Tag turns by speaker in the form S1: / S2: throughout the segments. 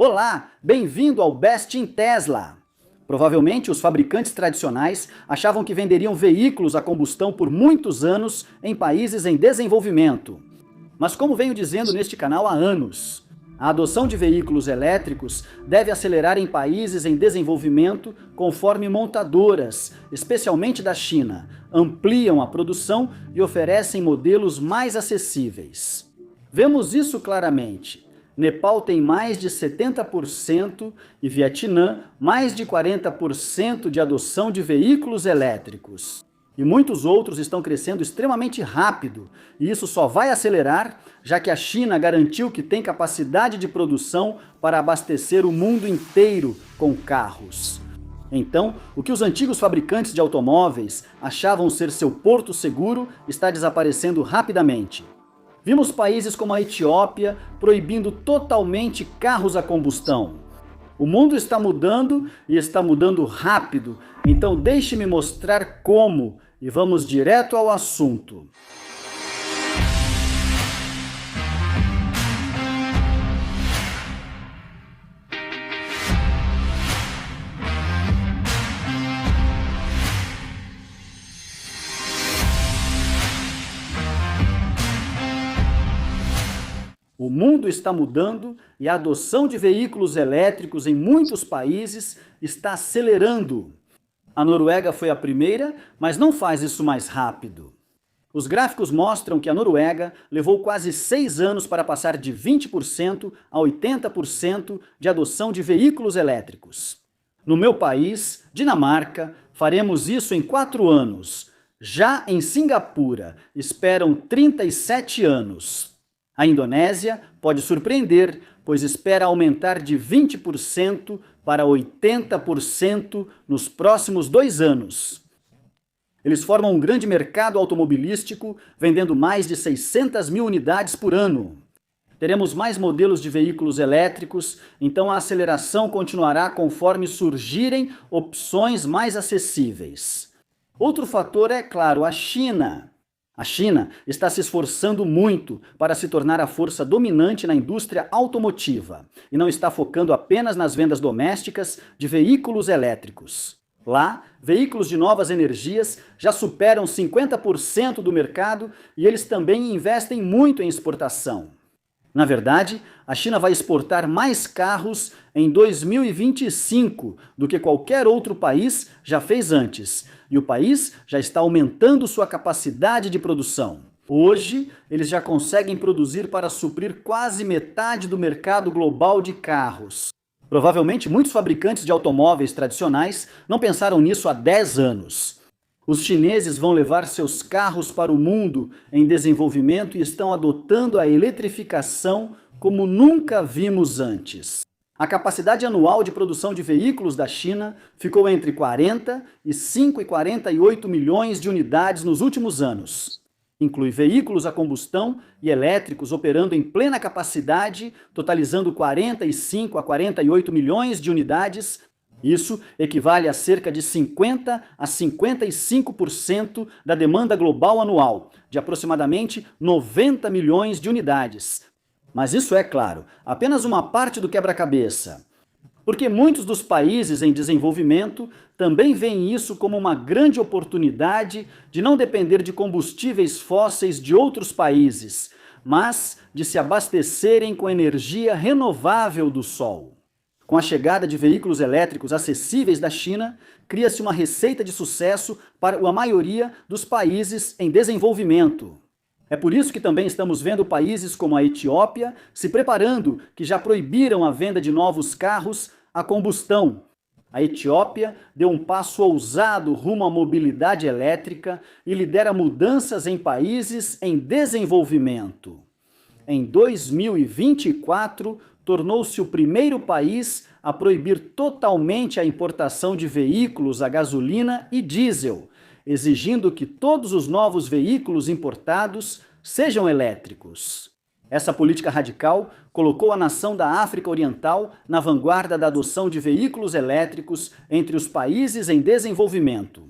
S1: Olá, bem-vindo ao Best in Tesla! Provavelmente os fabricantes tradicionais achavam que venderiam veículos a combustão por muitos anos em países em desenvolvimento. Mas como venho dizendo neste canal há anos, a adoção de veículos elétricos deve acelerar em países em desenvolvimento conforme montadoras, especialmente da China, ampliam a produção e oferecem modelos mais acessíveis. Vemos isso claramente. Nepal tem mais de 70% e Vietnã mais de 40% de adoção de veículos elétricos. E muitos outros estão crescendo extremamente rápido, e isso só vai acelerar, já que a China garantiu que tem capacidade de produção para abastecer o mundo inteiro com carros. Então, o que os antigos fabricantes de automóveis achavam ser seu porto seguro está desaparecendo rapidamente. Vimos países como a Etiópia proibindo totalmente carros a combustão. O mundo está mudando e está mudando rápido, então deixe-me mostrar como e vamos direto ao assunto. O mundo está mudando e a adoção de veículos elétricos em muitos países está acelerando. A Noruega foi a primeira, mas não faz isso mais rápido. Os gráficos mostram que a Noruega levou quase 6 anos para passar de 20% a 80% de adoção de veículos elétricos. No meu país, Dinamarca, faremos isso em 4 anos. Já em Singapura, esperam 37 anos. A Indonésia pode surpreender, pois espera aumentar de 20% para 80% nos próximos 2 anos. Eles formam um grande mercado automobilístico, vendendo mais de 600 mil unidades por ano. Teremos mais modelos de veículos elétricos, então a aceleração continuará conforme surgirem opções mais acessíveis. Outro fator é, claro, a China. A China está se esforçando muito para se tornar a força dominante na indústria automotiva e não está focando apenas nas vendas domésticas de veículos elétricos. Lá, veículos de novas energias já superam 50% do mercado e eles também investem muito em exportação. Na verdade, a China vai exportar mais carros em 2025 do que qualquer outro país já fez antes, e o país já está aumentando sua capacidade de produção. Hoje, eles já conseguem produzir para suprir quase metade do mercado global de carros. Provavelmente, muitos fabricantes de automóveis tradicionais não pensaram nisso há 10 anos. Os chineses vão levar seus carros para o mundo em desenvolvimento e estão adotando a eletrificação como nunca vimos antes. A capacidade anual de produção de veículos da China ficou entre 45 e 48 milhões de unidades nos últimos anos. Inclui veículos a combustão e elétricos operando em plena capacidade, totalizando 45 a 48 milhões de unidades. Isso equivale a cerca de 50 a 55% da demanda global anual, de aproximadamente 90 milhões de unidades. Mas isso é, claro, apenas uma parte do quebra-cabeça. Porque muitos dos países em desenvolvimento também veem isso como uma grande oportunidade de não depender de combustíveis fósseis de outros países, mas de se abastecerem com energia renovável do sol. Com a chegada de veículos elétricos acessíveis da China, cria-se uma receita de sucesso para a maioria dos países em desenvolvimento. É por isso que também estamos vendo países como a Etiópia se preparando, que já proibiram a venda de novos carros a combustão. A Etiópia deu um passo ousado rumo à mobilidade elétrica e lidera mudanças em países em desenvolvimento. Em 2024, tornou-se o primeiro país a proibir totalmente a importação de veículos a gasolina e diesel, exigindo que todos os novos veículos importados sejam elétricos. Essa política radical colocou a nação da África Oriental na vanguarda da adoção de veículos elétricos entre os países em desenvolvimento.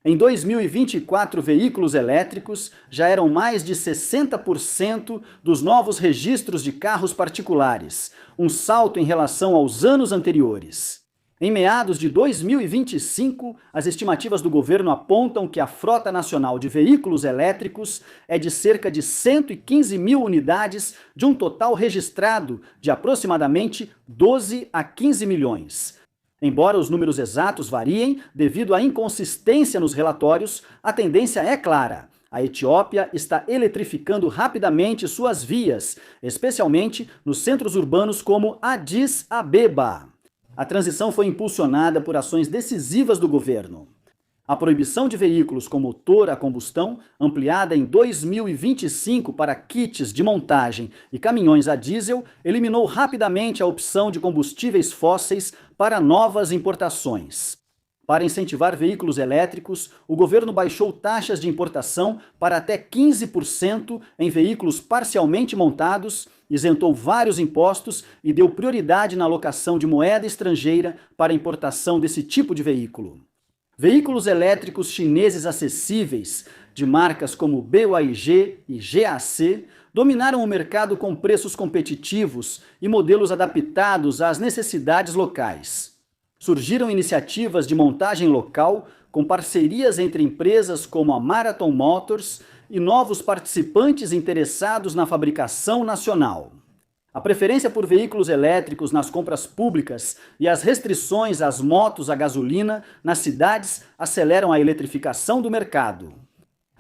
S1: Em 2024, veículos elétricos já eram mais de 60% dos novos registros de carros particulares, um salto em relação aos anos anteriores. Em meados de 2025, as estimativas do governo apontam que a frota nacional de veículos elétricos é de cerca de 115 mil unidades, de um total registrado de aproximadamente 12 a 15 milhões. Embora os números exatos variem devido à inconsistência nos relatórios, a tendência é clara. A Etiópia está eletrificando rapidamente suas vias, especialmente nos centros urbanos como Addis Abeba. A transição foi impulsionada por ações decisivas do governo. A proibição de veículos com motor a combustão, ampliada em 2025 para kits de montagem e caminhões a diesel, eliminou rapidamente a opção de combustíveis fósseis para novas importações. Para incentivar veículos elétricos, o governo baixou taxas de importação para até 15% em veículos parcialmente montados, isentou vários impostos e deu prioridade na alocação de moeda estrangeira para a importação desse tipo de veículo. Veículos elétricos chineses acessíveis, de marcas como BYD e GAC, dominaram o mercado com preços competitivos e modelos adaptados às necessidades locais. Surgiram iniciativas de montagem local, com parcerias entre empresas como a Marathon Motors e novos participantes interessados na fabricação nacional. A preferência por veículos elétricos nas compras públicas e as restrições às motos a gasolina nas cidades aceleram a eletrificação do mercado.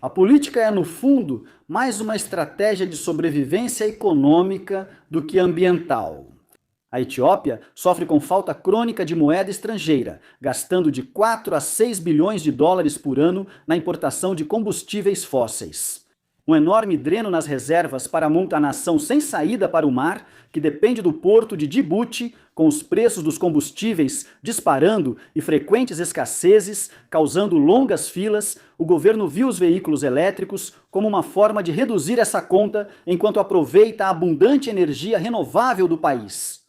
S1: A política é, no fundo, mais uma estratégia de sobrevivência econômica do que ambiental. A Etiópia sofre com falta crônica de moeda estrangeira, gastando de 4 a 6 bilhões de dólares por ano na importação de combustíveis fósseis. Um enorme dreno nas reservas para a nação sem saída para o mar, que depende do porto de Djibouti, com os preços dos combustíveis disparando e frequentes escassezes, causando longas filas, o governo viu os veículos elétricos como uma forma de reduzir essa conta enquanto aproveita a abundante energia renovável do país.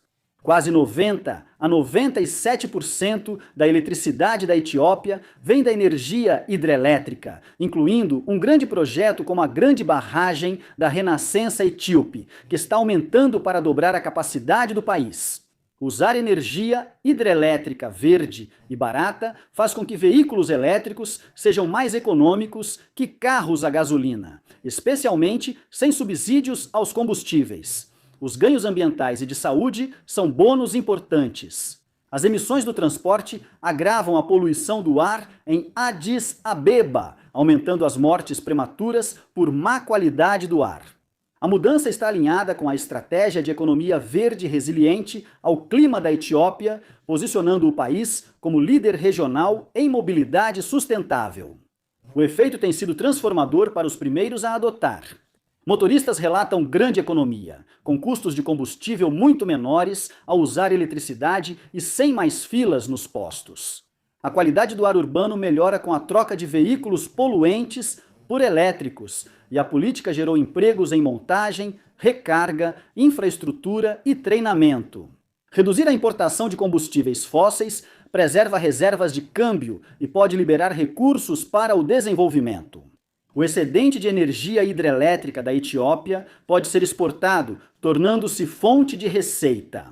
S1: Quase 90 a 97% da eletricidade da Etiópia vem da energia hidrelétrica, incluindo um grande projeto como a Grande Barragem da Renascença Etíope, que está aumentando para dobrar a capacidade do país. Usar energia hidrelétrica verde e barata faz com que veículos elétricos sejam mais econômicos que carros a gasolina, especialmente sem subsídios aos combustíveis. Os ganhos ambientais e de saúde são bônus importantes. As emissões do transporte agravam a poluição do ar em Addis Abeba, aumentando as mortes prematuras por má qualidade do ar. A mudança está alinhada com a estratégia de economia verde resiliente ao clima da Etiópia, posicionando o país como líder regional em mobilidade sustentável. O efeito tem sido transformador para os primeiros a adotar. Motoristas relatam grande economia, com custos de combustível muito menores ao usar eletricidade e sem mais filas nos postos. A qualidade do ar urbano melhora com a troca de veículos poluentes por elétricos, e a política gerou empregos em montagem, recarga, infraestrutura e treinamento. Reduzir a importação de combustíveis fósseis preserva reservas de câmbio e pode liberar recursos para o desenvolvimento. O excedente de energia hidrelétrica da Etiópia pode ser exportado, tornando-se fonte de receita.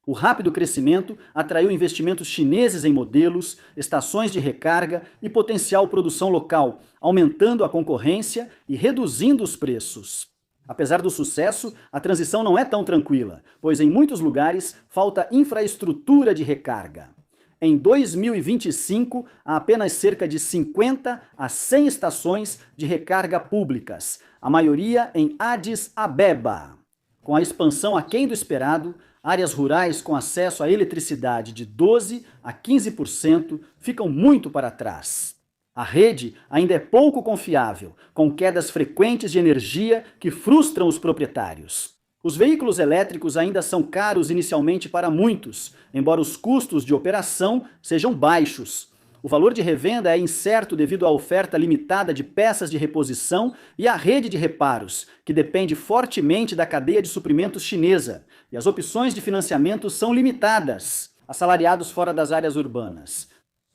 S1: O rápido crescimento atraiu investimentos chineses em modelos, estações de recarga e potencial produção local, aumentando a concorrência e reduzindo os preços. Apesar do sucesso, a transição não é tão tranquila, pois em muitos lugares falta infraestrutura de recarga. Em 2025, há apenas cerca de 50 a 100 estações de recarga públicas, a maioria em Addis Abeba. Com a expansão aquém do esperado, áreas rurais com acesso à eletricidade de 12 a 15% ficam muito para trás. A rede ainda é pouco confiável, com quedas frequentes de energia que frustram os proprietários. Os veículos elétricos ainda são caros inicialmente para muitos, embora os custos de operação sejam baixos. O valor de revenda é incerto devido à oferta limitada de peças de reposição e à rede de reparos, que depende fortemente da cadeia de suprimentos chinesa, e as opções de financiamento são limitadas. Assalariados fora das áreas urbanas.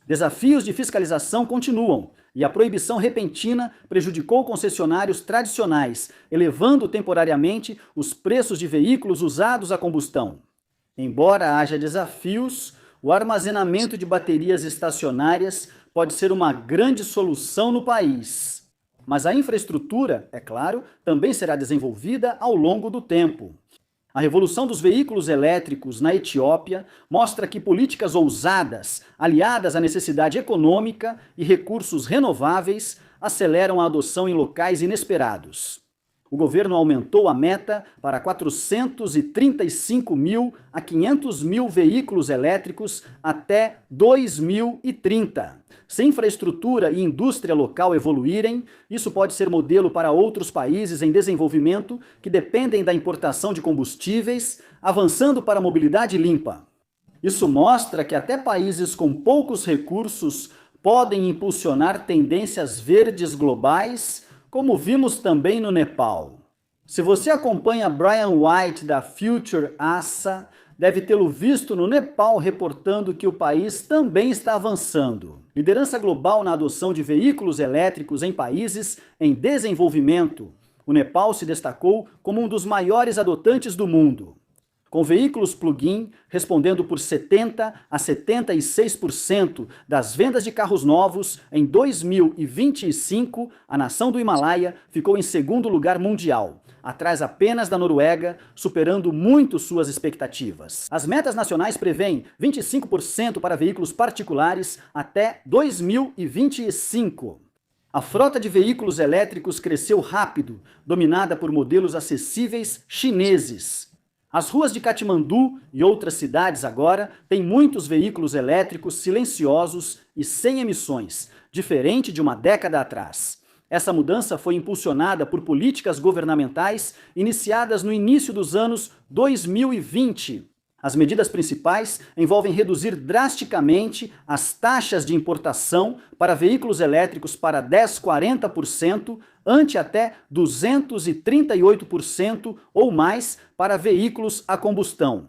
S1: Desafios de fiscalização continuam e a proibição repentina prejudicou concessionários tradicionais, elevando temporariamente os preços de veículos usados a combustão. Embora haja desafios, o armazenamento de baterias estacionárias pode ser uma grande solução no país. Mas a infraestrutura, é claro, também será desenvolvida ao longo do tempo. A revolução dos veículos elétricos na Etiópia mostra que políticas ousadas, aliadas à necessidade econômica e recursos renováveis, aceleram a adoção em locais inesperados. O governo aumentou a meta para 435 mil a 500 mil veículos elétricos até 2030. Se infraestrutura e indústria local evoluírem, isso pode ser modelo para outros países em desenvolvimento que dependem da importação de combustíveis, avançando para a mobilidade limpa. Isso mostra que até países com poucos recursos podem impulsionar tendências verdes globais, como vimos também no Nepal. Se você acompanha Brian White da Future ASA, deve tê-lo visto no Nepal reportando que o país também está avançando. Liderança global na adoção de veículos elétricos em países em desenvolvimento. O Nepal se destacou como um dos maiores adotantes do mundo. Com veículos plug-in respondendo por 70% a 76% das vendas de carros novos, em 2025, a nação do Himalaia ficou em segundo lugar mundial, atrás apenas da Noruega, superando muito suas expectativas. As metas nacionais prevêem 25% para veículos particulares até 2025. A frota de veículos elétricos cresceu rápido, dominada por modelos acessíveis chineses. As ruas de Katmandu e outras cidades agora têm muitos veículos elétricos silenciosos e sem emissões, diferente de uma década atrás. Essa mudança foi impulsionada por políticas governamentais iniciadas no início dos anos 2020. As medidas principais envolvem reduzir drasticamente as taxas de importação para veículos elétricos para 10-40%, ante até 238% ou mais para veículos a combustão.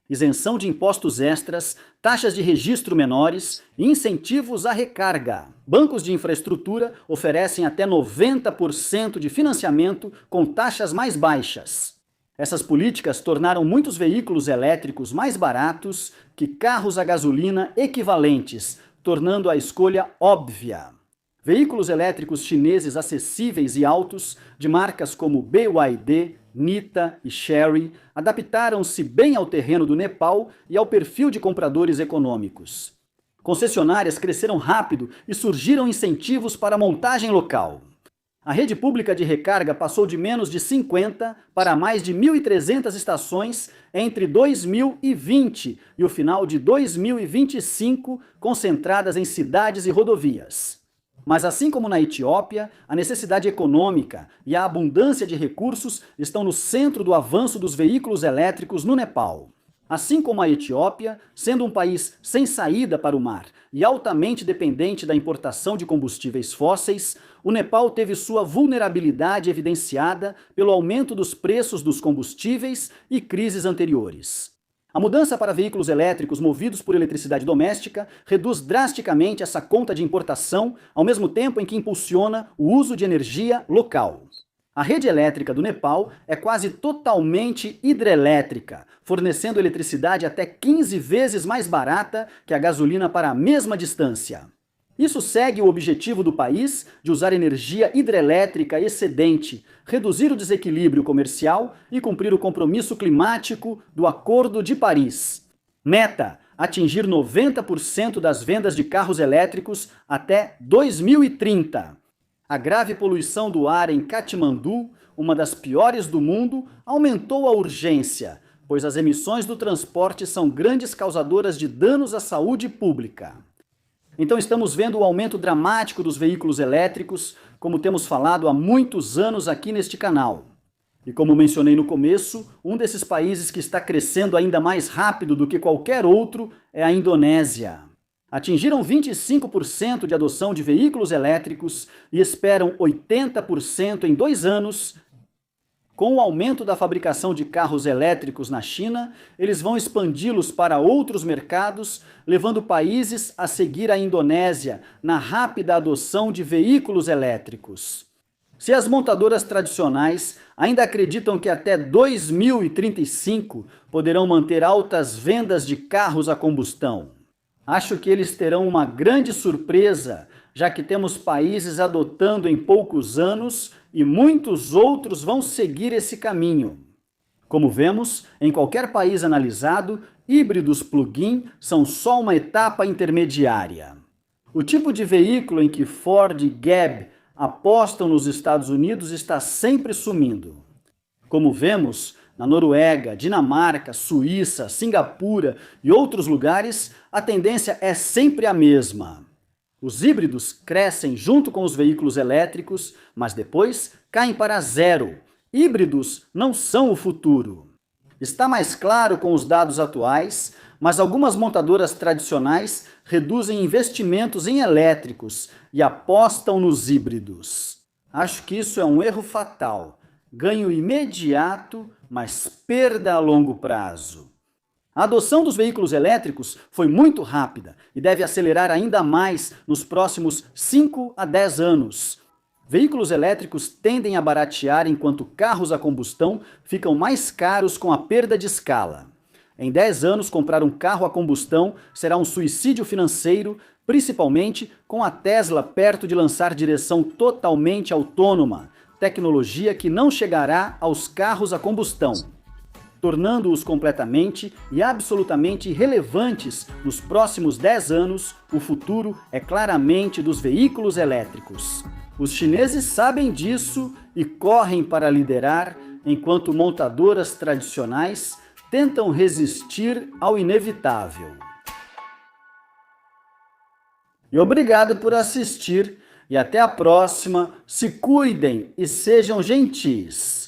S1: Isenção de impostos extras, taxas de registro menores e incentivos à recarga. Bancos de infraestrutura oferecem até 90% de financiamento com taxas mais baixas. Essas políticas tornaram muitos veículos elétricos mais baratos que carros a gasolina equivalentes, tornando a escolha óbvia. Veículos elétricos chineses acessíveis e altos, de marcas como BYD, Nita e Chery, adaptaram-se bem ao terreno do Nepal e ao perfil de compradores econômicos. Concessionárias cresceram rápido e surgiram incentivos para a montagem local. A rede pública de recarga passou de menos de 50 para mais de 1.300 estações entre 2020 e o final de 2025, concentradas em cidades e rodovias. Mas assim como na Etiópia, a necessidade econômica e a abundância de recursos estão no centro do avanço dos veículos elétricos no Nepal. Assim como a Etiópia, sendo um país sem saída para o mar e altamente dependente da importação de combustíveis fósseis, o Nepal teve sua vulnerabilidade evidenciada pelo aumento dos preços dos combustíveis e crises anteriores. A mudança para veículos elétricos movidos por eletricidade doméstica reduz drasticamente essa conta de importação, ao mesmo tempo em que impulsiona o uso de energia local. A rede elétrica do Nepal é quase totalmente hidrelétrica, fornecendo eletricidade até 15 vezes mais barata que a gasolina para a mesma distância. Isso segue o objetivo do país de usar energia hidrelétrica excedente, reduzir o desequilíbrio comercial e cumprir o compromisso climático do Acordo de Paris. Meta: atingir 90% das vendas de carros elétricos até 2030. A grave poluição do ar em Katmandu, uma das piores do mundo, aumentou a urgência, pois as emissões do transporte são grandes causadoras de danos à saúde pública. Então estamos vendo o aumento dramático dos veículos elétricos, como temos falado há muitos anos aqui neste canal. E como mencionei no começo, um desses países que está crescendo ainda mais rápido do que qualquer outro é a Indonésia. Atingiram 25% de adoção de veículos elétricos e esperam 80% em 2 anos, com o aumento da fabricação de carros elétricos na China, eles vão expandi-los para outros mercados, levando países a seguir a Indonésia na rápida adoção de veículos elétricos. Se as montadoras tradicionais ainda acreditam que até 2035 poderão manter altas vendas de carros a combustão, acho que eles terão uma grande surpresa, já que temos países adotando em poucos anos e muitos outros vão seguir esse caminho. Como vemos, em qualquer país analisado, híbridos plug-in são só uma etapa intermediária. O tipo de veículo em que Ford e Gab apostam nos Estados Unidos está sempre sumindo. Como vemos, na Noruega, Dinamarca, Suíça, Singapura e outros lugares, a tendência é sempre a mesma. Os híbridos crescem junto com os veículos elétricos, mas depois caem para zero. Híbridos não são o futuro. Está mais claro com os dados atuais, mas algumas montadoras tradicionais reduzem investimentos em elétricos e apostam nos híbridos. Acho que isso é um erro fatal. Ganho imediato, mas perda a longo prazo. A adoção dos veículos elétricos foi muito rápida e deve acelerar ainda mais nos próximos 5 a 10 anos. Veículos elétricos tendem a baratear enquanto carros a combustão ficam mais caros com a perda de escala. Em 10 anos, comprar um carro a combustão será um suicídio financeiro, principalmente com a Tesla perto de lançar direção totalmente autônoma, tecnologia que não chegará aos carros a combustão, tornando-os completamente e absolutamente irrelevantes nos próximos 10 anos. O futuro é claramente dos veículos elétricos. Os chineses sabem disso e correm para liderar, enquanto montadoras tradicionais tentam resistir ao inevitável. E obrigado por assistir e até a próxima. Se cuidem e sejam gentis.